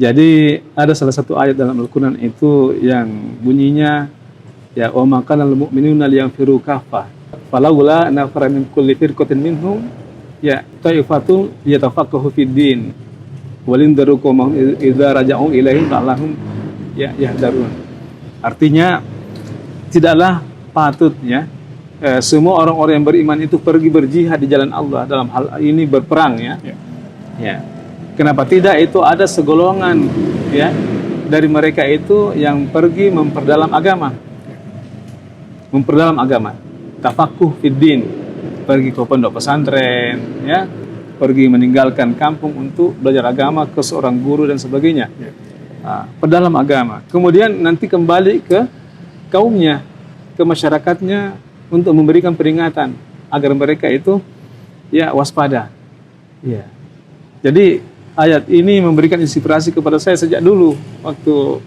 Jadi ada salah satu ayat dalam Al-Quran itu yang bunyinya ya wa ma kana lil mu'minina liyanfiru kaffah falawla nafara min kulli firqatin minhum ya taifatu yatafaqahu fid din walindaru qawmahum idza raja'u ilaihim la'allahum ya yahdarun. Artinya tidaklah patutnya semua orang-orang yang beriman itu pergi berjihad di jalan Allah, dalam hal ini berperang ya. Ya. Kenapa tidak? Itu ada segolongan ya dari mereka itu yang pergi memperdalam agama. Memperdalam agama. Tafakuh fiddin. Pergi ke pondok pesantren ya, pergi meninggalkan kampung untuk belajar agama ke seorang guru dan sebagainya. Perdalam agama. Kemudian nanti kembali ke kaumnya, ke masyarakatnya untuk memberikan peringatan agar mereka itu ya waspada. Ya. Jadi ayat ini memberikan inspirasi kepada saya sejak dulu, waktu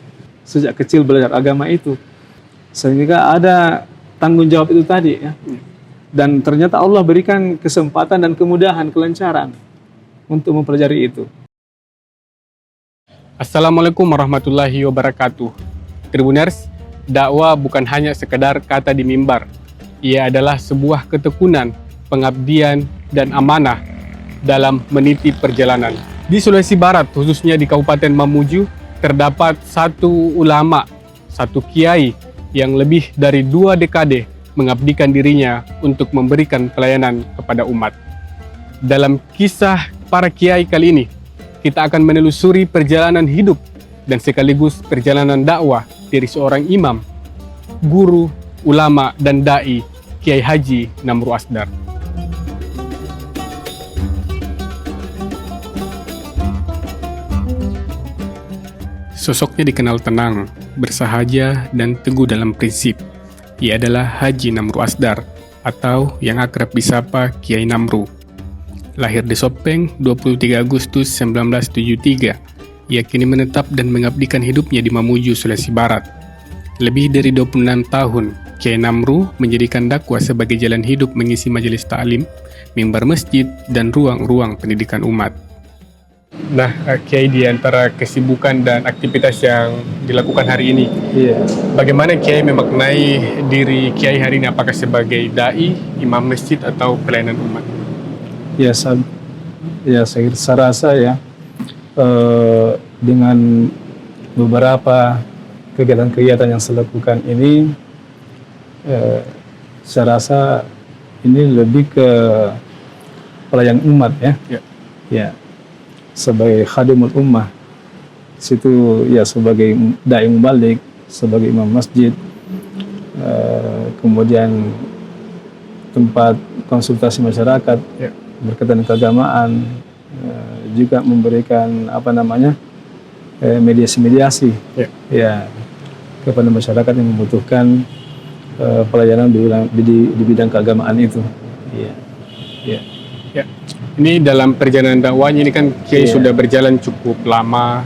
sejak kecil belajar agama itu, sehingga ada tanggung jawab itu tadi ya. Dan ternyata Allah berikan kesempatan dan kemudahan, kelancaran untuk mempelajari itu. Assalamualaikum warahmatullahi wabarakatuh. Tribuners, dakwah bukan hanya sekedar kata di mimbar. Ia adalah sebuah ketekunan, pengabdian, dan amanah dalam meniti perjalanan. Di Sulawesi Barat, khususnya di Kabupaten Mamuju, terdapat satu ulama, satu kiai yang lebih dari 2 dekade mengabdikan dirinya untuk memberikan pelayanan kepada umat. Dalam kisah para kiai kali ini, kita akan menelusuri perjalanan hidup dan sekaligus perjalanan dakwah dari seorang imam, guru, ulama, dan da'i, Kiai Haji Namru Asdar. Sosoknya dikenal tenang, bersahaja, dan teguh dalam prinsip. Ia adalah Haji Namru Asdar, atau yang akrab disapa Kiai Namru. Lahir di Sopeng 23 Agustus 1973, ia kini menetap dan mengabdikan hidupnya di Mamuju, Sulawesi Barat. Lebih dari 26 tahun, Kiai Namru menjadikan dakwah sebagai jalan hidup mengisi majelis ta'lim, mimbar masjid, dan ruang-ruang pendidikan umat. Nah, Kiai, di antara kesibukan dan aktivitas yang dilakukan hari ini, bagaimana Kiai memaknai diri Kiai hari ini? Apakah sebagai da'i, imam masjid, atau pelayanan umat? Saya rasa ya dengan beberapa kegiatan-kegiatan yang saya lakukan ini, saya rasa ini lebih ke pelayan umat ya. Ya. Sebagai khadimul ummah, situ ya sebagai da'i mubalik, sebagai imam masjid, kemudian tempat konsultasi masyarakat berkaitan keagamaan, juga memberikan mediasi-mediasi ya kepada masyarakat yang membutuhkan pelayanan di bidang keagamaan itu. Ya. Ini dalam perjalanan dakwahnya ini kan Kiai sudah berjalan cukup lama.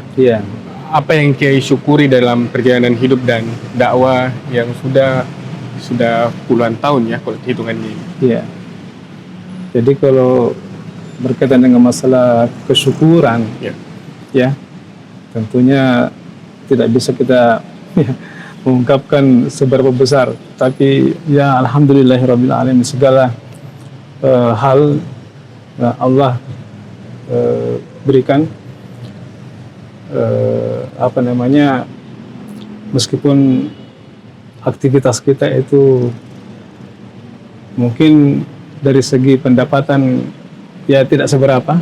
Apa yang Kiai syukuri dalam perjalanan hidup dan dakwah yang sudah puluhan tahun ya kalau hitungannya ini? Jadi kalau berkaitan dengan masalah kesyukuran, ya tentunya tidak bisa kita mengungkapkan seberapa besar. Tapi ya alhamdulillahirabbil alamin, segala hal Allah berikan meskipun aktivitas kita itu mungkin dari segi pendapatan ya tidak seberapa,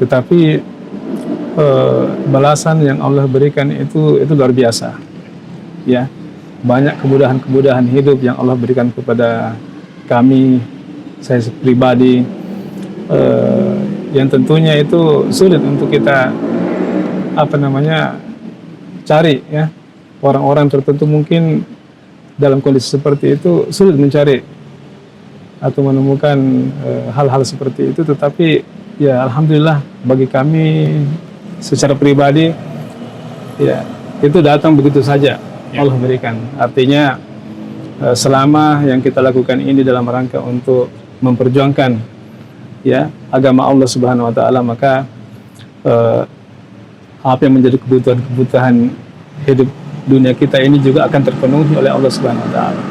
tetapi balasan yang Allah berikan itu luar biasa ya. Banyak kemudahan hidup yang Allah berikan kepada kami, saya pribadi, yang tentunya itu sulit untuk kita cari ya. Orang-orang tertentu mungkin dalam kondisi seperti itu sulit mencari atau menemukan hal-hal seperti itu, tetapi ya alhamdulillah bagi kami secara pribadi ya itu datang begitu saja, Allah berikan. Artinya selama yang kita lakukan ini dalam rangka untuk memperjuangkan ya agama Allah Subhanahu wa taala, maka apa yang menjadi kebutuhan hidup dunia kita ini juga akan terpenuhi oleh Allah Subhanahu wa taala.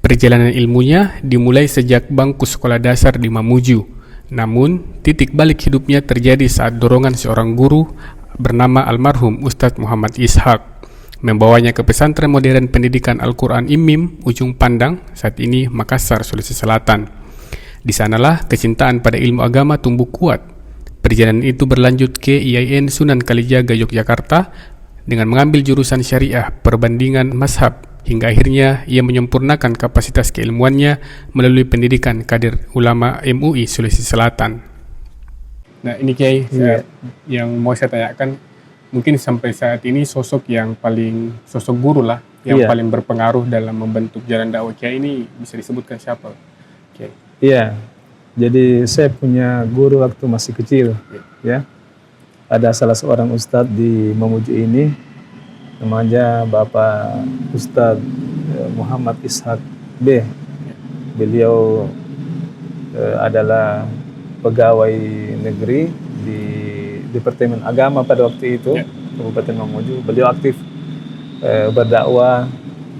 Perjalanan ilmunya dimulai sejak bangku sekolah dasar di Mamuju. Namun, titik balik hidupnya terjadi saat dorongan seorang guru bernama almarhum Ustadz Muhammad Ishaq membawanya ke pesantren modern pendidikan Al-Quran IMIM Ujung Pandang, saat ini Makassar, Sulawesi Selatan. Di sanalah kecintaan pada ilmu agama tumbuh kuat. Perjalanan itu berlanjut ke IAIN Sunan Kalijaga, Yogyakarta dengan mengambil jurusan syariah perbandingan mazhab hingga akhirnya ia menyempurnakan kapasitas keilmuannya melalui pendidikan kader ulama MUI Sulawesi Selatan. Nah ini Kiai, yang mau saya tanyakan, mungkin sampai saat ini sosok guru lah yang paling berpengaruh dalam membentuk jalan dakwah Kiai ini bisa disebutkan siapa, Kiai? Iya, jadi saya punya guru waktu masih kecil, ya. Ada salah seorang ustadz di Mamuju ini, namanya Bapak Ustadz Muhammad Ishaq B. Beliau adalah pegawai negeri di Departemen Agama pada waktu itu, Kabupaten Mamuju. Beliau aktif berdakwah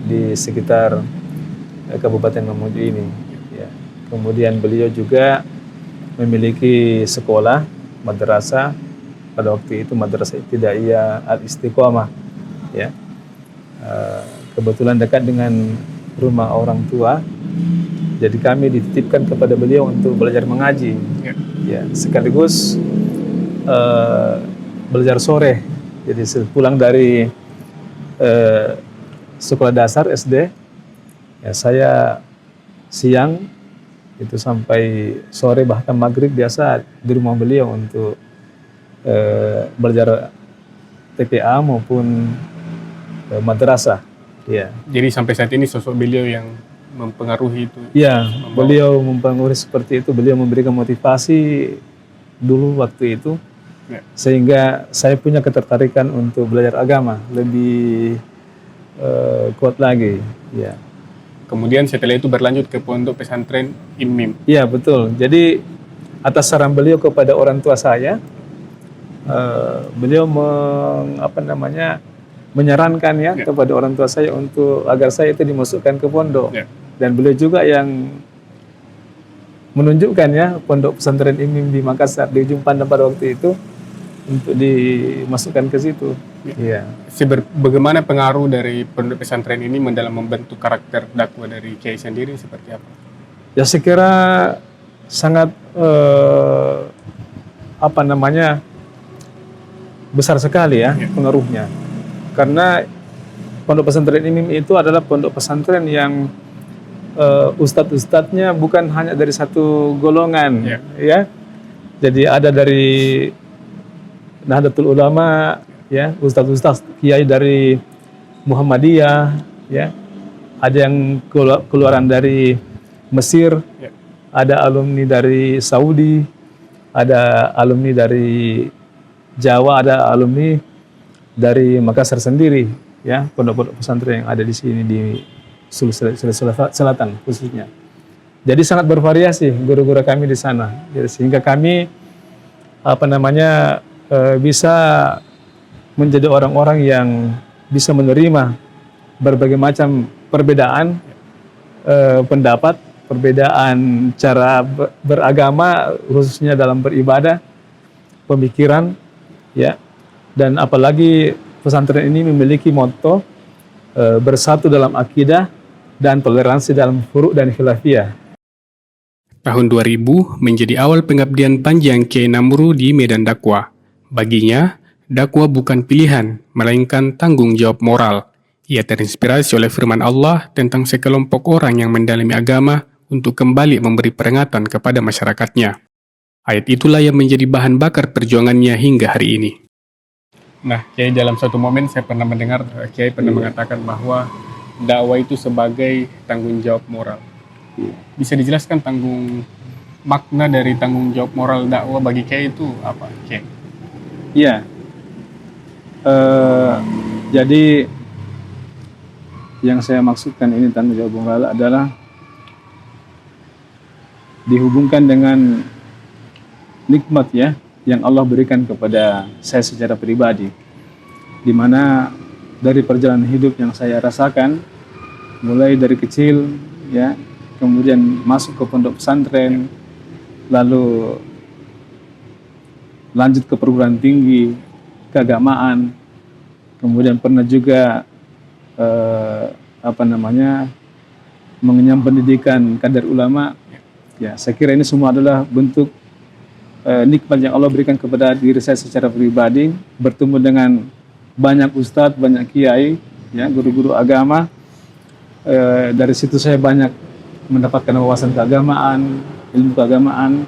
di sekitar Kabupaten Mamuju ini. Ya. Kemudian beliau juga memiliki sekolah, madrasah, pada waktu itu Madrasah Ibtidaiyah Al-Istiqomah. Ya. Kebetulan dekat dengan rumah orang tua, jadi kami dititipkan kepada beliau untuk belajar mengaji, ya, sekaligus belajar sore. Jadi sepulang dari sekolah dasar SD, ya, saya siang itu sampai sore bahkan maghrib biasa di rumah beliau untuk belajar TPA maupun madrasah. Ya. Jadi sampai saat ini sosok beliau yang mempengaruhi itu. Ya, beliau mempengaruhi seperti itu. Beliau memberikan motivasi dulu waktu itu, sehingga saya punya ketertarikan untuk belajar agama lebih kuat lagi. Ya. Kemudian setelah itu berlanjut ke pondok pesantren IMIM. Iya betul. Jadi atas saran beliau kepada orang tua saya, beliau menyarankan kepada orang tua saya untuk agar saya itu dimasukkan ke pondok. Dan beliau juga yang menunjukkan pondok pesantren IMIM di Makassar di Ujung Pandang pada waktu itu untuk dimasukkan ke situ. Bagaimana pengaruh dari pondok pesantren ini dalam membentuk karakter dakwah dari Kiai sendiri seperti apa? Ya saya kira sangat besar sekali pengaruhnya. Karena pondok pesantren IMIM itu adalah pondok pesantren yang ustadz-ustadznya bukan hanya dari satu golongan, ya. Jadi ada dari Nahdlatul Ulama, ya, ustadz-ustadz kiai dari Muhammadiyah, ya. Ada yang keluaran dari Mesir, ada alumni dari Saudi, ada alumni dari Jawa, ada alumni dari Makassar sendiri, ya, pondok-pondok pesantren yang ada di sini di Sulawesi Selatan khususnya. Jadi sangat bervariasi guru-guru kami di sana. Jadi sehingga kami bisa menjadi orang-orang yang bisa menerima berbagai macam perbedaan pendapat, perbedaan cara beragama khususnya dalam beribadah, pemikiran, ya. Dan apalagi pesantren ini memiliki motto bersatu dalam akidah dan toleransi dalam furu' dan khilafiyah. Tahun 2000 menjadi awal pengabdian panjang Kiai Namru di medan dakwah. Baginya, dakwah bukan pilihan, melainkan tanggung jawab moral. Ia terinspirasi oleh firman Allah tentang sekelompok orang yang mendalami agama untuk kembali memberi peringatan kepada masyarakatnya. Ayat itulah yang menjadi bahan bakar perjuangannya hingga hari ini. Nah, Kiai, dalam suatu momen saya pernah mendengar Kiai pernah mengatakan bahwa dakwah itu sebagai tanggung jawab moral. Bisa dijelaskan makna dari tanggung jawab moral dakwah bagi Kiai itu apa, Kiai? Iya. Jadi yang saya maksudkan ini tanggung jawab moral adalah dihubungkan dengan nikmat, ya, yang Allah berikan kepada saya secara pribadi, di mana dari perjalanan hidup yang saya rasakan, mulai dari kecil, ya, kemudian masuk ke pondok pesantren, lalu lanjut ke perguruan tinggi keagamaan, kemudian pernah juga mengenyam pendidikan kadar ulama. Ya, saya kira ini semua adalah bentuk nikmat yang Allah berikan kepada diri saya secara pribadi, bertemu dengan banyak ustadz, banyak kiai, ya, guru-guru agama. Dari situ saya banyak mendapatkan wawasan keagamaan, ilmu keagamaan,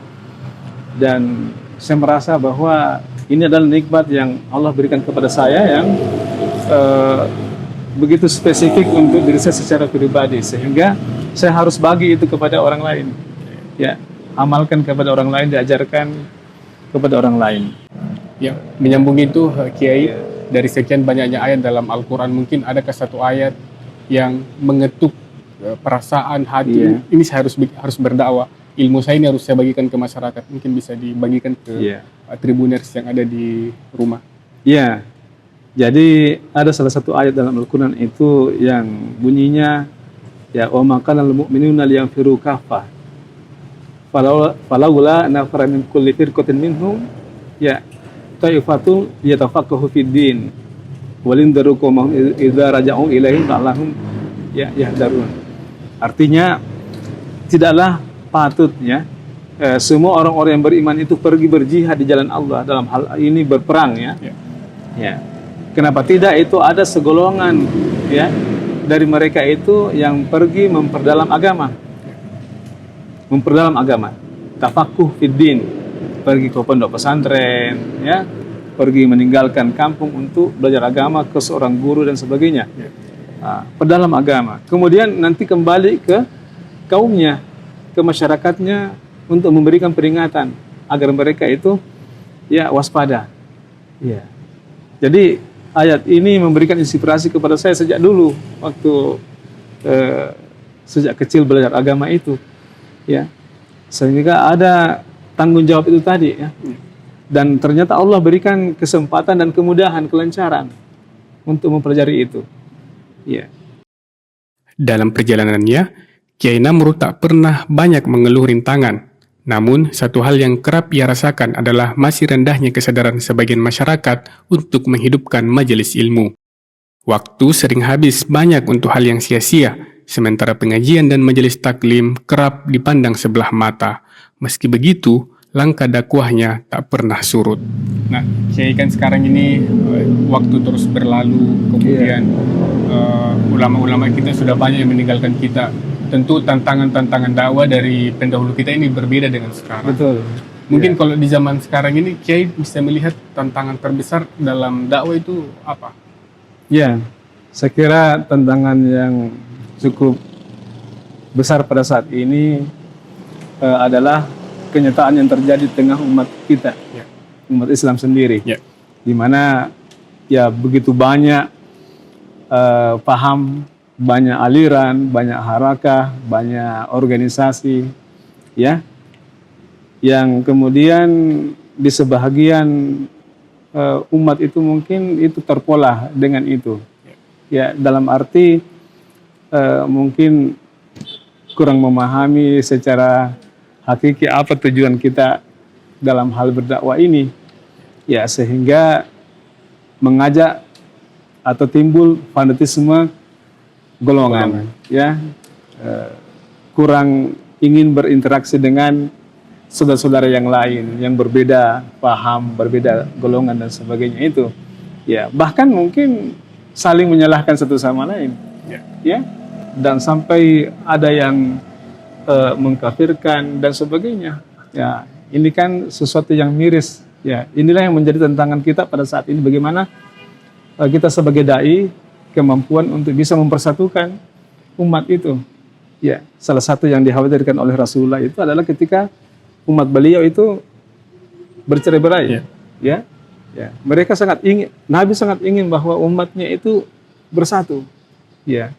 dan saya merasa bahwa ini adalah nikmat yang Allah berikan kepada saya yang begitu spesifik untuk diri saya secara pribadi, sehingga saya harus bagi itu kepada orang lain. Ya, amalkan kepada orang lain, diajarkan kepada orang lain. Ya, menyambung itu Kiai, dari sekian banyaknya ayat dalam Al-Quran, mungkin adakah satu ayat yang mengetuk perasaan hati, ini saya harus berdakwah, ilmu saya ini harus saya bagikan ke masyarakat, mungkin bisa dibagikan ke tribuners yang ada di rumah? Ya, jadi ada salah satu ayat dalam Al-Quran itu yang bunyinya, ya, wa ma kana lil mu'minina liyanfiru kaffah falawla nafara min kulli firqatin minhum, ya, ta'ifatun yatafaqahu fid din walindaru qawmahum idza raja'u ilaihim la'allahum yahdharun. Artinya, tidaklah patut, ya, semua orang-orang yang beriman itu pergi berjihad di jalan Allah, dalam hal ini berperang, ya. Ya. Kenapa tidak? Itu ada segolongan, ya, dari mereka itu yang pergi memperdalam agama. Memperdalam agama. Tafakuh fiddin. Pergi ke pondok pesantren, ya. Pergi meninggalkan kampung untuk belajar agama ke seorang guru dan sebagainya. Perdalam agama. Kemudian nanti kembali ke kaumnya, ke masyarakatnya untuk memberikan peringatan agar mereka itu, ya, waspada. Ya. Jadi ayat ini memberikan inspirasi kepada saya sejak dulu waktu sejak kecil belajar agama itu, ya, sehingga ada tanggung jawab itu tadi, ya. Dan ternyata Allah berikan kesempatan dan kemudahan, kelancaran untuk mempelajari itu. Ya. Dalam perjalanannya, Kiai Namru tak pernah banyak mengeluh rintangan. Namun, satu hal yang kerap ia rasakan adalah masih rendahnya kesadaran sebagian masyarakat untuk menghidupkan majelis ilmu. Waktu sering habis banyak untuk hal yang sia-sia, sementara pengajian dan majelis taklim kerap dipandang sebelah mata. Meski begitu, langkah dakwahnya tak pernah surut. Nah, Kiai, kan sekarang ini waktu terus berlalu, kemudian ulama-ulama kita sudah banyak yang meninggalkan kita. Tentu tantangan-tantangan dakwah dari pendahulu kita ini berbeda dengan sekarang. Betul. Mungkin kalau di zaman sekarang ini, Kiai bisa melihat tantangan terbesar dalam dakwah itu apa? Ya, saya kira tantangan yang cukup besar pada saat ini adalah kenyataan yang terjadi di tengah umat kita, umat Islam sendiri, di mana, ya, begitu banyak paham, banyak aliran, banyak harakah, banyak organisasi, ya, yang kemudian di sebahagian umat itu mungkin itu terpola dengan itu, ya, dalam arti mungkin kurang memahami secara hakiki apa tujuan kita dalam hal berdakwah ini, ya, sehingga mengajak atau timbul fanatisme golongan, ya, kurang ingin berinteraksi dengan saudara-saudara yang lain yang berbeda paham, berbeda golongan dan sebagainya itu, ya, bahkan mungkin saling menyalahkan satu sama lain, ya, dan sampai ada yang mengkafirkan dan sebagainya. Ya, ini kan sesuatu yang miris, ya. Inilah yang menjadi tantangan kita pada saat ini, bagaimana kita sebagai dai kemampuan untuk bisa mempersatukan umat itu. Ya, salah satu yang dikhawatirkan oleh Rasulullah itu adalah ketika umat beliau itu bercerai-berai, ya. Mereka sangat ingin, Nabi sangat ingin bahwa umatnya itu bersatu, ya.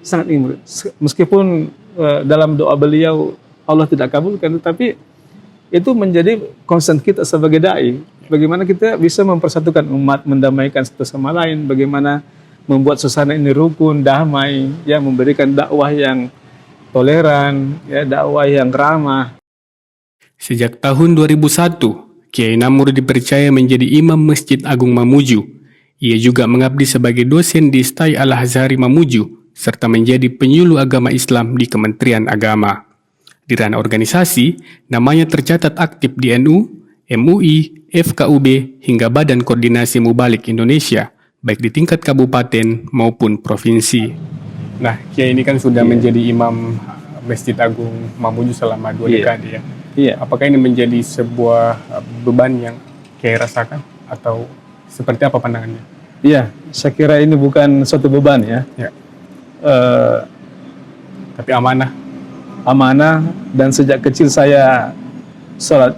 Sangat ingin, meskipun dalam doa beliau Allah tidak kabulkan, tetapi itu menjadi concern kita sebagai dai. Bagaimana kita bisa mempersatukan umat, mendamaikan satu sama lain, bagaimana membuat suasana ini rukun, damai, ya, memberikan dakwah yang toleran, ya, dakwah yang ramah. Sejak tahun 2001, Kiai Namru dipercaya menjadi Imam Masjid Agung Mamuju. Ia juga mengabdi sebagai dosen di Stai Al-Azhari Mamuju, serta menjadi penyuluh agama Islam di Kementerian Agama. Di ranah organisasi, namanya tercatat aktif di NU, MUI, FKUB, hingga Badan Koordinasi Mubalik Indonesia, baik di tingkat kabupaten maupun provinsi. Nah, Kiai ini kan sudah menjadi Imam Masjid Agung Mamuju selama 2 dekade ya. Iya. Apakah ini menjadi sebuah beban yang Kiai rasakan atau seperti apa pandangannya? Iya, saya kira ini bukan suatu beban ya. Ya. Tapi amanah. Amanah, dan sejak kecil saya sholat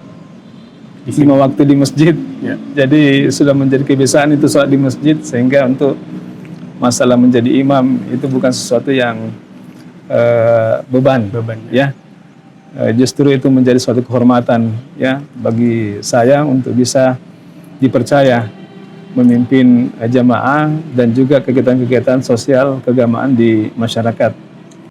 5 waktu di masjid. Ya. Jadi sudah menjadi kebiasaan itu sholat di masjid, sehingga untuk masalah menjadi imam itu bukan sesuatu yang beban ya. Justru itu menjadi suatu kehormatan ya bagi saya untuk bisa dipercaya memimpin jamaah dan juga kegiatan-kegiatan sosial keagamaan di masyarakat.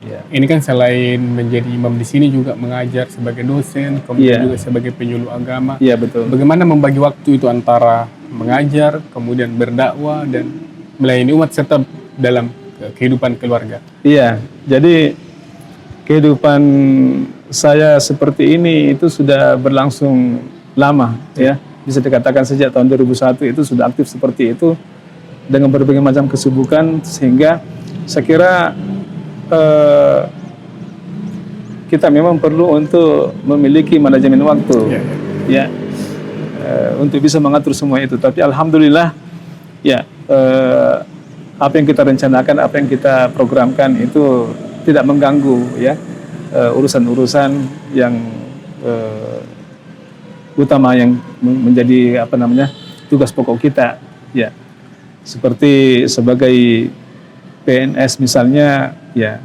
Ya. Ini kan selain menjadi imam di sini juga mengajar sebagai dosen, kemudian juga sebagai penyuluh agama. Iya, betul. Bagaimana membagi waktu itu antara mengajar, kemudian berdakwah dan melayani umat serta dalam kehidupan keluarga? Iya, jadi kehidupan saya seperti ini itu sudah berlangsung lama ya. Bisa dikatakan sejak tahun 2001 itu sudah aktif seperti itu dengan berbagai macam kesibukan, sehingga saya kira kita memang perlu untuk memiliki manajemen waktu ya, untuk bisa mengatur semua itu. Tapi alhamdulillah ya, apa yang kita rencanakan, apa yang kita programkan itu tidak mengganggu ya urusan-urusan yang utama yang menjadi tugas pokok kita ya. Seperti sebagai PNS misalnya ya,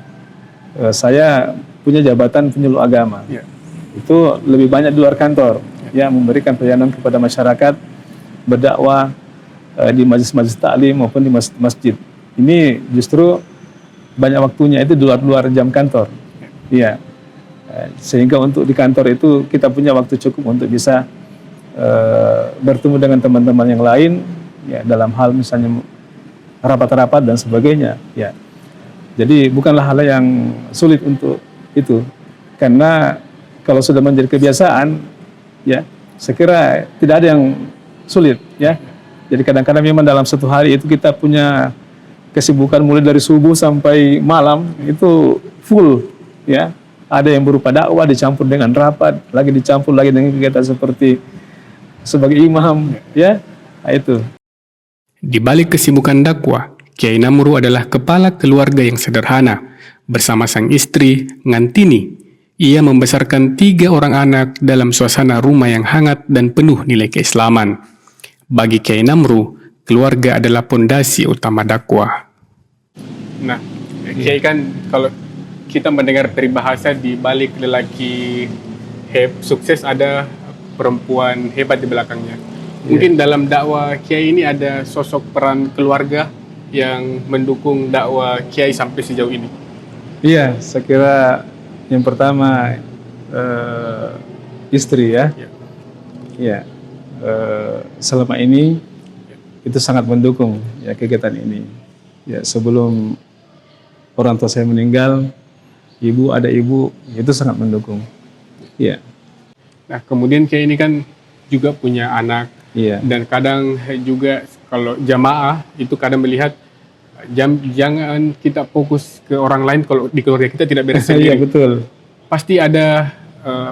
saya punya jabatan penyuluh agama. Itu lebih banyak di luar kantor ya, memberikan pelayanan kepada masyarakat, berdakwah di majelis-majelis taklim maupun di masjid. Ini justru banyak waktunya itu di luar jam kantor. Iya. Sehingga untuk di kantor itu kita punya waktu cukup untuk bisa bertemu dengan teman-teman yang lain ya, dalam hal misalnya rapat-rapat dan sebagainya ya. Jadi bukanlah hal yang sulit untuk itu, karena kalau sudah menjadi kebiasaan ya, saya kira tidak ada yang sulit ya. Jadi kadang-kadang memang dalam satu hari itu kita punya kesibukan mulai dari subuh sampai malam itu full ya. Ada yang berupa dakwah dicampur dengan rapat, lagi dicampur lagi dengan kegiatan seperti sebagai imam ya. Nah, itu. Di balik kesibukan dakwah, Kiai Namru adalah kepala keluarga yang sederhana. Bersama sang istri, Ngantini, ia membesarkan 3 orang anak dalam suasana rumah yang hangat dan penuh nilai keislaman. Bagi Kiai Namru, keluarga adalah pondasi utama dakwah. Nah, Kiai kan kalau kita mendengar peribahasa di balik lelaki sukses ada perempuan hebat di belakangnya. Mungkin dalam dakwah Kiai ini ada sosok peran keluarga yang mendukung dakwah Kiai sampai sejauh ini. Iya, saya kira yang pertama istri ya. Iya. Selama ini itu sangat mendukung ya kegiatan ini. Ya, sebelum orang tua saya meninggal, ibu itu sangat mendukung. Iya. Nah, kemudian Kiai ini kan juga punya anak. Iya. Dan kadang juga kalau jamaah itu kadang melihat jangan kita fokus ke orang lain kalau di keluarga kita tidak beres sendiri. Iya, betul. Pasti ada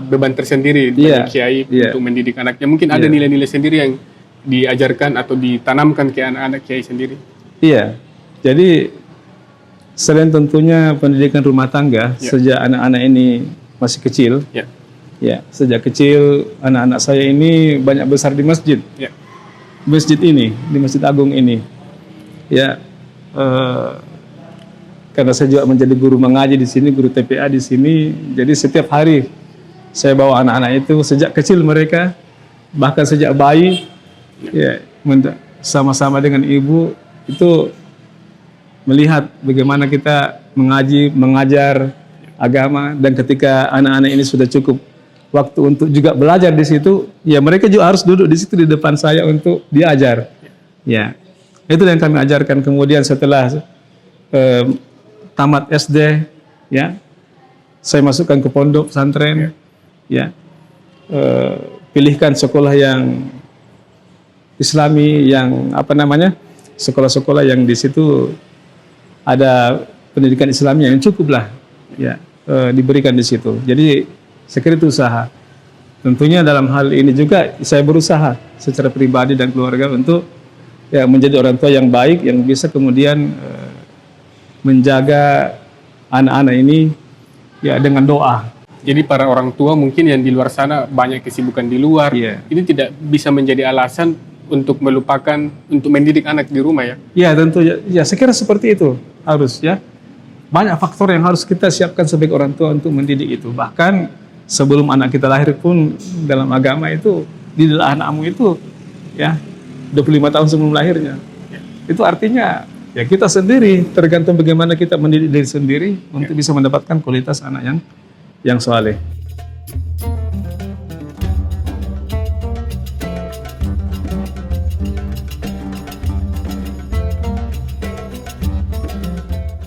beban tersendiri bagi Kiai untuk mendidik anaknya. Mungkin ada nilai-nilai sendiri yang diajarkan atau ditanamkan ke anak-anak Kiai sendiri. Iya. Jadi selain tentunya pendidikan rumah tangga sejak anak-anak ini masih kecil. Ya, sejak kecil anak-anak saya ini banyak besar di masjid. Masjid ini, di Masjid Agung ini. Ya, karena saya juga menjadi guru mengaji di sini, guru TPA di sini. Jadi setiap hari saya bawa anak-anak itu sejak kecil mereka, bahkan sejak bayi, ya, sama-sama dengan ibu itu melihat bagaimana kita mengaji, mengajar agama, dan ketika anak-anak ini sudah cukup waktu untuk juga belajar di situ, ya mereka juga harus duduk di situ di depan saya untuk diajar. Ya, itu yang kami ajarkan. Kemudian setelah tamat SD, ya, saya masukkan ke pondok pesantren, ya, pilihkan sekolah yang Islami, yang sekolah-sekolah yang di situ ada pendidikan Islamnya yang cukup lah, ya, diberikan di situ. Jadi saya kira itu usaha. Tentunya dalam hal ini juga saya berusaha secara pribadi dan keluarga untuk ya menjadi orang tua yang baik, yang bisa kemudian menjaga anak-anak ini ya dengan doa. Jadi para orang tua mungkin yang di luar sana banyak kesibukan di luar, ini tidak bisa menjadi alasan untuk melupakan untuk mendidik anak di rumah ya? Ya tentu ya, saya kira seperti itu harus ya. Banyak faktor yang harus kita siapkan sebagai orang tua untuk mendidik itu. Bahkan sebelum anak kita lahir pun dalam agama itu didiklah anakmu itu ya 25 tahun sebelum lahirnya. Itu artinya ya kita sendiri tergantung bagaimana kita mendidik diri sendiri untuk bisa mendapatkan kualitas anak yang soleh.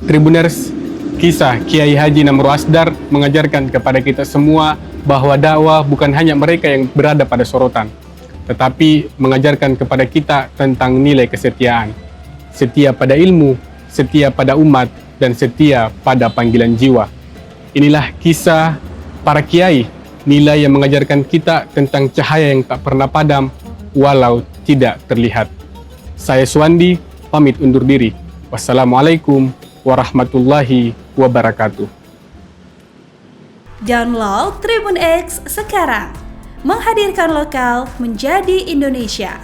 Tribuners, kisah Kiai Haji Namru Asdar mengajarkan kepada kita semua bahwa dakwah bukan hanya mereka yang berada pada sorotan, tetapi mengajarkan kepada kita tentang nilai kesetiaan. Setia pada ilmu, setia pada umat, dan setia pada panggilan jiwa. Inilah kisah para kiai, nilai yang mengajarkan kita tentang cahaya yang tak pernah padam walau tidak terlihat. Saya Suwandi, pamit undur diri. Wassalamualaikum warahmatullahi wabarakatuh. Download Tribun X sekarang, menghadirkan lokal menjadi Indonesia.